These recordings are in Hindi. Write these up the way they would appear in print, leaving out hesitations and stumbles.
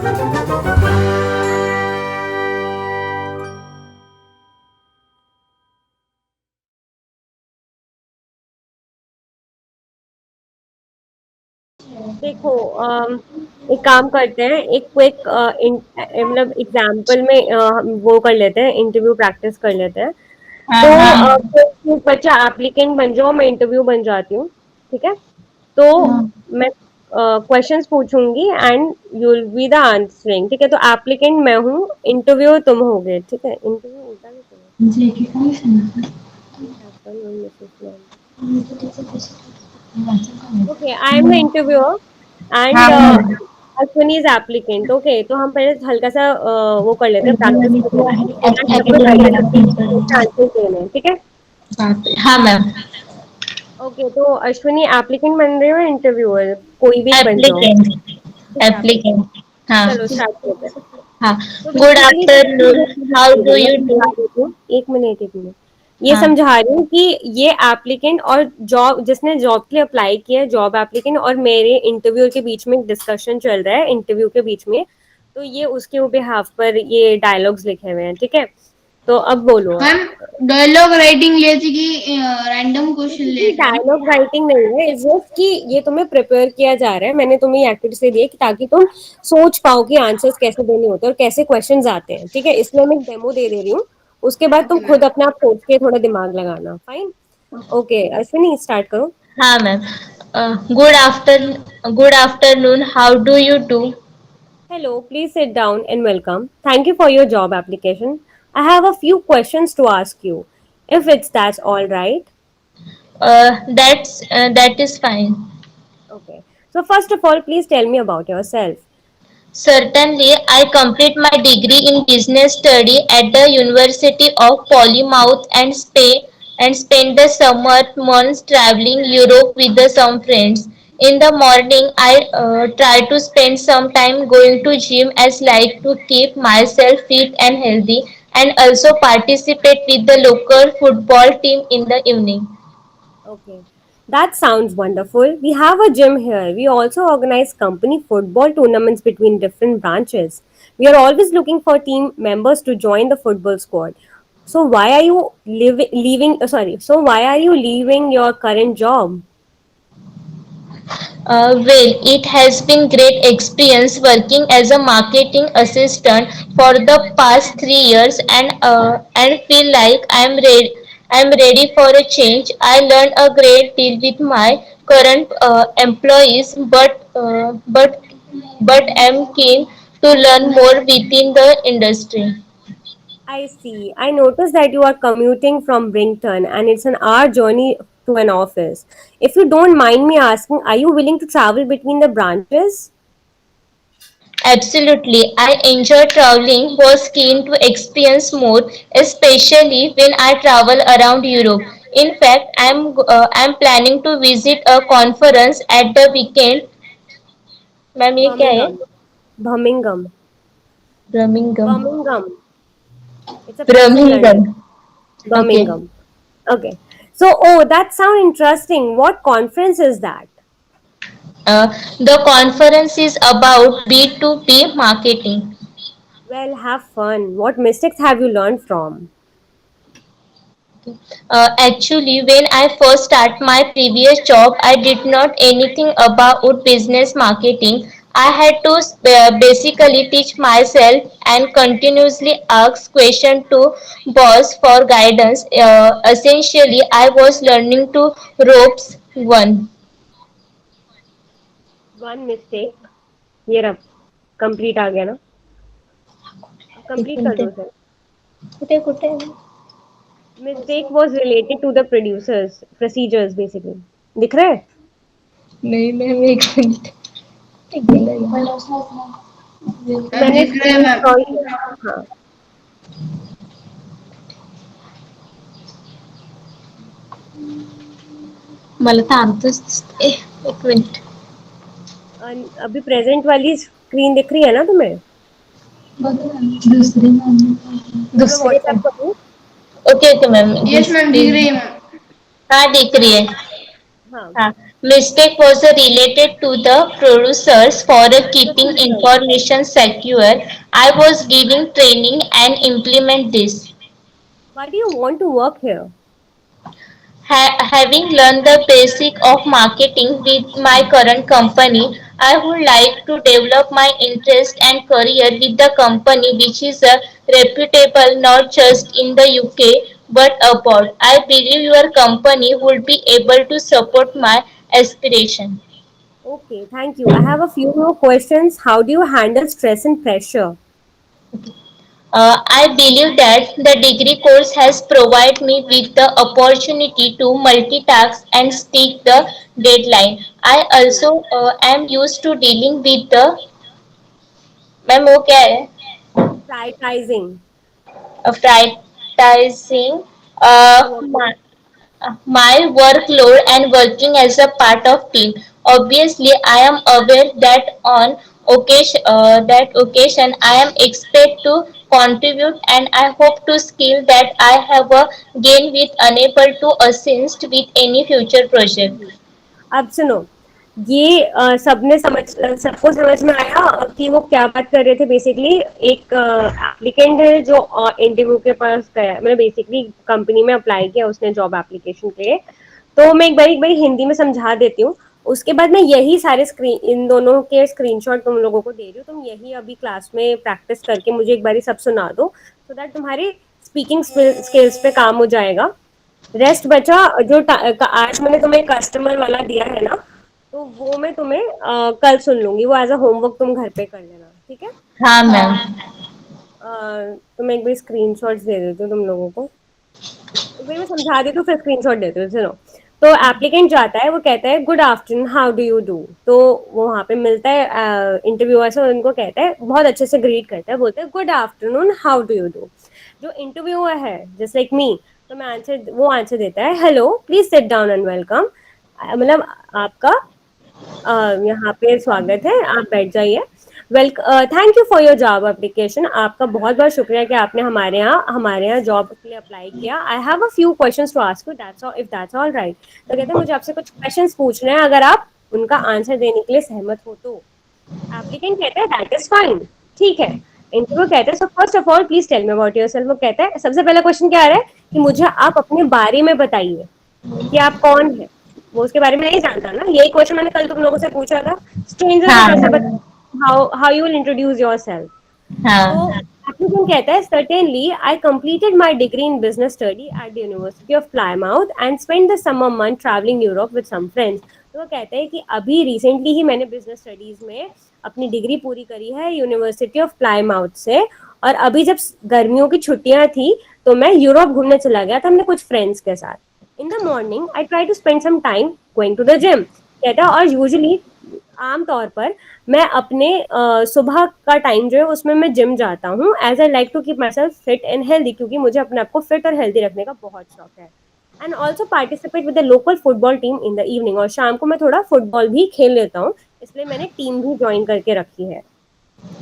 देखो, एक काम करते हैं, एक क्विक मतलब एग्जाम्पल में हम वो कर लेते हैं, इंटरव्यू प्रैक्टिस कर लेते हैं। हाँ तो हाँ। कोई बच्चा एप्लीकेंट बन जाओ, मैं इंटरव्यू बन जाती हूँ। ठीक है। तो हाँ मैं क्वेश्चंस पूछूंगी and you will be the answering. ठीक है, तो एप्लीकेंट मैं हूँ, इंटरव्यू तुम होगे। ठीक है, इंटरव्यू उल्टा नहीं करो। मुझे एक ही काम सुना Good afternoon, Mrs. Ma'am. था। Okay, I am the interviewer हाँ and ma'am. Ashwini is applicant. Okay, तो हम पहले हल्का सा वो कर लेते हैं, इंटरव्यू प्रैक्टिस वाली कर तो लेते है हैं एंड सब एप्लीकेंट कुछ वाली ready वाला है, प्रिंसिपल। आंसर देने हैं, ठीक है। हाँ मैम। ओके, तो अश्विनी एप्लीकेंट बन रहे हो, इंटरव्यूअर कोई भी बन जाओ। एप्लीकेंट। ठीक है, एप्लीकेंट। एप्लीकेंट। हाँ चलो स्टार्ट करते हैं। हाँ। तो good basically afternoon, how do मैं यू डू। समझा देती हूँ, एक मिनट एक मिनट। ये हाँ। समझा रही हूँ कि ये एप्लीकेंट और जॉब, जिसने जॉब के लिए अप्लाई किया है, जॉब एप्लीकेंट और मेरे इंटरव्यू के बीच में डिस्कशन चल रहा है, इंटरव्यू के बीच में। तो ये उसके बिहाफ पर ये डायलॉग्स लिखे हुए हैं, ठीक है। तो अब बोलो आप। मैम, डायलॉग राइटिंग लेती कि रैंडम क्वेश्चन बेसिकली लेते हैं? डायलॉग राइटिंग नहीं है, इट्स जस्ट कि ये तुम्हें प्रिपेयर किया जा रहा है, मैंने तुम्हें ये एक्टिविटी से दिया कि ताकि तुम सोच पाओ कि आंसर्स कैसे देने होते हैं और कैसे क्वेश्चंस आते हैं। ठीक है, इसलिए मैं एक डेमो दे रही हूँ। उसके बाद तुम ओके खुद मैम। अपना आप सोच के थोड़ा दिमाग लगाना। फाइन। ओके अश्विनी, स्टार्ट करो। हाँ ma'am. Good afternoon, how do you do. Hello, please sit down and welcome. Thank you for your job application. I have a few questions to ask you, if it's that's all right. That is fine. Okay. So first of all, please tell me about yourself. Certainly, I complete my degree in business study at the University of Plymouth and spend the summer months traveling Europe with some friends. In the morning, I try to spend some time going to gym as like to keep myself fit and healthy, and also participate with the local football team in the evening. Okay, that sounds wonderful. We have a gym here. We also organize company football tournaments between different branches. We are always looking for team members to join the football squad. So why are you leaving? Sorry. So why are you leaving your current job? Well, it has been great experience working as a marketing assistant for the past 3 years, and feel like I'm ready for a change. I learned a great deal with my current employees, but am keen to learn more within the industry. I see. I noticed that you are commuting from Brington and it's an hour journey to an office. If you don't mind me asking, are you willing to travel between the branches? Absolutely. I enjoy traveling, was keen to experience more, especially when I travel around Europe. In fact, I'm planning to visit a conference at the weekend. Ma'am ये क्या है? Birmingham. Birmingham. Birmingham. Birmingham. It's a place in London. Birmingham. Okay. Birmingham. Okay. So, oh, that sounds interesting. What conference is that? The conference is about B2B marketing. Well, have fun. What mistakes have you learned from? Actually, when I first started my previous job, I did not anything about business marketing. I had to basically teach myself and continuously ask questions to boss for guidance. Essentially, I was learning to ropes one. One mistake. ये रहा, complete आ गया ना? अब एक complete कर मिनट दो सर. कुठे कुठे Mistake was related to the producers procedures basically. दिख रहा है? नहीं मैम एक मिनट अब मैंने दिख रहा है स्क्रीन मैम। स्क्रॉल किया. हाँ. मला तर आमचंच एक मिनिट अभी प्रेजेंट वाली स्क्रीन दिख रही है ना तुम्हें? दुसरी तो मैं दुसरी व्हाट्सएप करूँ? Okay okay ma'am yes ma'am, दूसरी दिख रही है मैम। हाँ दिख रही है हाँ. हाँ Mistake was related to the producers for keeping Producers. information secure. I was giving training and implement this. Why do you want to work here? Having learned the basic of marketing with my current company, I would like to develop my interest and career with the company which is reputable not just in the UK but abroad. I believe your company would be able to support my aspiration. Okay, thank you. I have a few more questions. How do you handle stress and pressure? I believe that the degree course has provided me with the opportunity to multitask and stick the deadline. I also am used to dealing with the ma'am वो क्या है Prioritizing prioritizing your work. my workload and working as a part of team. Obviously, I am aware that on occasion I am expected to contribute, and I hope to skill that I have gained with unable to assist with any future project. अब सुनो, ये सबको समझ में आया कि वो क्या बात कर रहे थे बेसिकली। एक एप्लीकेंट है जो इंटरव्यू के पास गया, मतलब बेसिकली कंपनी में अप्लाई किया उसने जॉब एप्लीकेशन के लिए। तो मैं एक बारी हिंदी में समझा देती हूँ। उसके बाद मैं यही सारे स्क्रीन इन दोनों के स्क्रीनशॉट तुम लोगों को दे रही हूँ। तुम यही अभी क्लास में प्रैक्टिस करके मुझे एक बारी सब सुना दो, सो दैट तुम्हारी स्पीकिंग स्किल्स पे काम हो जाएगा। रेस्ट बचा जो आज मैंने तुम्हें कस्टमर वाला दिया है ना, तो वो मैं तुम्हें कल सुन लूंगी। वो एज अ होमवर्क तुम घर पे कर लेना, ठीक है? हाँ मैम। तो मैं एक बार स्क्रीनशॉट्स दे देती हूँ तुम लोगों को। एक बार मैं समझा देती हूँ फिर स्क्रीनशॉट देती हूँ, सुनो। तो एप्लीकेंट जाता है, वो कहता है good afternoon, how do you do. तो वो वहाँ पे मिलता है इंटरव्यूअर से, उनको कहता है, बहुत अच्छे से ग्रीट करता है, बोलता है good afternoon, how do you do. जो इंटरव्यूअर है जस्ट लाइक मी, तो मैं वो आंसर देता है hello, please sit down and welcome. मतलब आपका यहाँ पे स्वागत है, आप बैठ जाइए। Thank you for your job application. आपका बहुत बहुत शुक्रिया कि आपने हमारे यहाँ जॉब के लिए अप्लाई किया। I have a few questions to ask you, if that's all right. तो कहते हैं मुझे आपसे कुछ क्वेश्चंस पूछने हैं, अगर आप उनका आंसर देने के लिए सहमत हो तो। एप्लीकेंट कहता है दैट इज फाइन, ठीक है। इंटरव्यू कहता है so first of all please tell me about yourself. वो कहता है, सबसे पहला क्वेश्चन क्या आ रहा है कि मुझे आप अपने बारे में बताइए कि आप कौन है। वो उसके बारे में नहीं जानता ना, यही क्वेश्चन मैंने कल तुम लोगों से पूछा था, स्ट्रेंजर को कैसे हाँ बता, how you will introduce yourself. तो हाँ एप्लीकेंट कहता है certainly I completed my degree in business study at the university of Plymouth and spend the summer month travelling Europe with some friends. तो वो कहता है कि अभी रिसेंटली ही मैंने बिजनेस स्टडीज में अपनी डिग्री पूरी करी है यूनिवर्सिटी ऑफ प्लायमाउथ से, और अभी जब गर्मियों की छुट्टियां थी तो मैं यूरोप घूमने चला गया था अपने कुछ फ्रेंड्स के साथ। In the morning I try to spend some time going to the gym. कहता है और यूजुअली आमतौर पर मैं अपने सुबह का टाइम जो है उसमें मैं जिम जाता हूँ, as I like to keep myself fit and healthy, क्योंकि मुझे अपने आप को फिट और हेल्दी रखने का बहुत शौक है। And also participate with the local football team in the evening. और शाम को मैं थोड़ा फुटबॉल भी खेल लेता हूँ, इसलिए मैंने टीम भी ज्वाइन करके रखी है।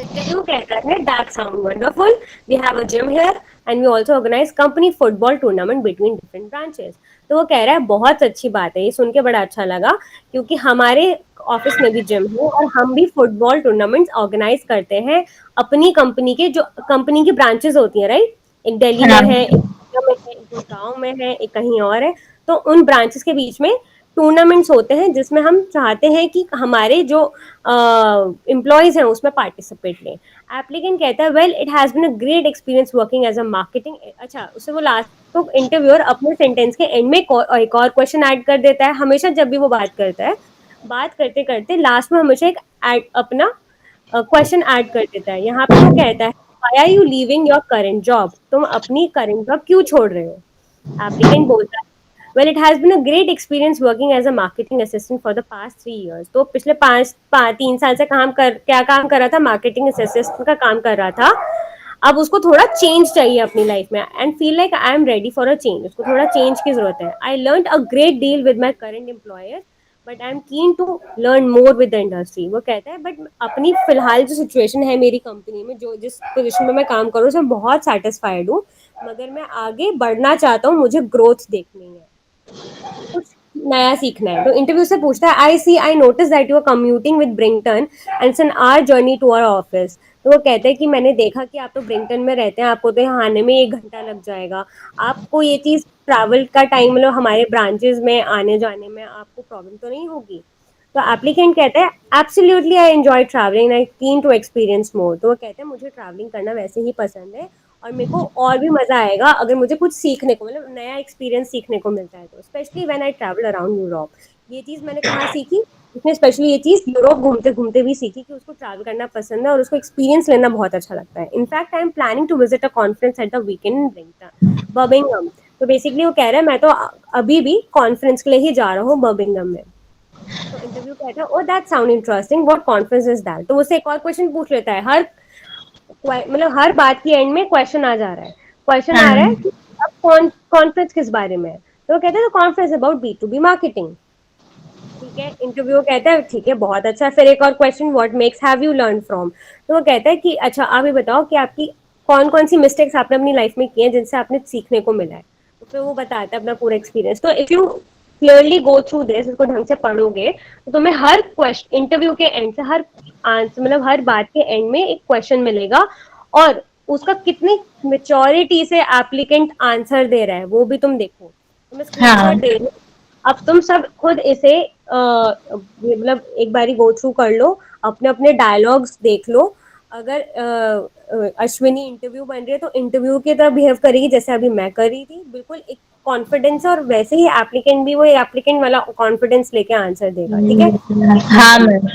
Interview कहता है that sound wonderful. We have a gym here and we also organize company football tournament between different branches. तो वो कह रहा है बहुत अच्छी बात है, ये सुन के बड़ा अच्छा लगा, क्योंकि हमारे ऑफिस में भी जिम है और हम भी फुटबॉल टूर्नामेंट्स ऑर्गेनाइज करते हैं अपनी कंपनी के, जो कंपनी की ब्रांचेस होती हैं, राइट। एक दिल्ली में है, एक नोएडा में है, एक गुड़गांव में है, एक कहीं और है। तो उन ब्रांचेस के बीच में टूर्नामेंट्स होते हैं जिसमें हम चाहते हैं कि हमारे जो एम्प्लॉयज हैं उसमें पार्टिसिपेट लें। एप्लीकेंट कहता है well it has been a great experience working as a marketing. अच्छा, उससे वो लास्ट तो इंटरव्यूअर अपने सेंटेंस के एंड में एक और क्वेश्चन ऐड कर देता है। हमेशा जब भी वो बात करता है, बात करते करते लास्ट में हमेशा एक अपना क्वेश्चन ऐड कर देता है। यहाँ पे वो कहता है why are you leaving your current job, तुम अपनी करंट जॉब क्यों छोड़ रहे हो। एप्लीकेंट बोलता है well it has been a great experience working as a marketing assistant for the past 3 years। तो पिछले 3 साल से क्या काम कर रहा था, मार्केटिंग असिस्टेंट का काम कर रहा था। अब उसको थोड़ा चेंज चाहिए अपनी लाइफ में and feel like I am ready for a change. उसको थोड़ा चेंज की जरूरत है। I learn a great deal with my current employer but I am keen to learn more with the industry. वो कहता है बट अपनी फिलहाल जो सिचुएशन है मेरी कंपनी में, जो जिस पोजीशन में मैं काम करूँ उसमें बहुत सेटिस्फाइड हूँ, मगर मैं आगे बढ़ना चाहता हूँ, मुझे ग्रोथ देखनी है। कुछ नया सीखना है। तो इंटरव्यू से पूछता है, I notice that you are commuting with Brighton and it's an hour journey to our office. तो वो कहते हैं कि मैंने देखा कि आप तो ब्रिंगटन में रहते हैं, आपको तो यहाँ आने में 1 घंटा लग जाएगा, आपको ये चीज ट्रैवल का टाइम, मतलब हमारे ब्रांचेस में आने जाने में आपको प्रॉब्लम तो नहीं होगी? तो एप्लीकेंट कहता है, absolutely I enjoy travelling, I keen to experience मोर। तो वो कहते हैं मुझे ट्रैवलिंग करना वैसे ही पसंद है, और मेरे को और भी मजा आएगा अगर मुझे कुछ सीखने को, मतलब नया एक्सपीरियंस सीखने को मिलता है, तो specially when I travel around Europe. ये चीज मैंने कहाँ सीखी? उसने स्पेशली ये चीज यूरोप घूमते घूमते भी सीखी कि उसको ट्रैवल करना पसंद है और उसको एक्सपीरियंस लेना बहुत अच्छा लगता है। In fact I am planning to visit a conference at the weekend in Birmingham. तो बेसिकली वो कह रहा है मैं तो अभी भी कॉन्फ्रेंस के लिए ही जा रहा हूँ बर्मिंगम में। तो इंटरव्यू कहता है, oh that sound interesting, what conference is that? तो उससे एक और क्वेश्चन पूछ लेता है, मतलब हर बात की एंड में क्वेश्चन आ जा रहा है, क्वेश्चन आ रहा है कि अब कॉन्फ्रेंस किस बारे में है? तो वो कहते हैं कॉन्फ्रेंस अबाउट B2B मार्केटिंग। ठीक है, इंटरव्यू कहता है ठीक है बहुत अच्छा। फिर एक और question, what makes have you learn from? तो वो कहता है कि अच्छा आप ये बताओ कि आपकी कौन कौन सी मिस्टेक्स आपने अपनी लाइफ में की हैं जिनसे आपने सीखने को मिला है। तो फिर वो बताता है अपना पूरा एक्सपीरियंस। तो if you clearly go through this, इसको ढंग से पढ़ोगे, तो तुम्हें हर क्वेश्चन इंटरव्यू के एंड से, हर आंसर मतलब हर बात के एंड में एक क्वेश्चन मिलेगा, और उसका कितनी मेच्योरिटी से एप्लीकेंट आंसर दे रहा है वो भी तुम देखो। तो मैं स्क्रीनशॉट हाँ दे रही हूँ, अब तुम सब खुद इसे मतलब एक बारी गो थ्रू कर लो, अपने अपने डायलॉग्स देख लो। अगर अश्विनी इंटरव्यू बन रही है तो इंटरव्यू की तरह बिहेव करेगी जैसे अभी मैं कर रही थी, बिल्कुल एक कॉन्फिडेंस, और वैसे ही एप्लीकेंट भी वो एप्लीकेंट वाला कॉन्फिडेंस लेके आंसर देगा। ठीक है? हाँ मैम।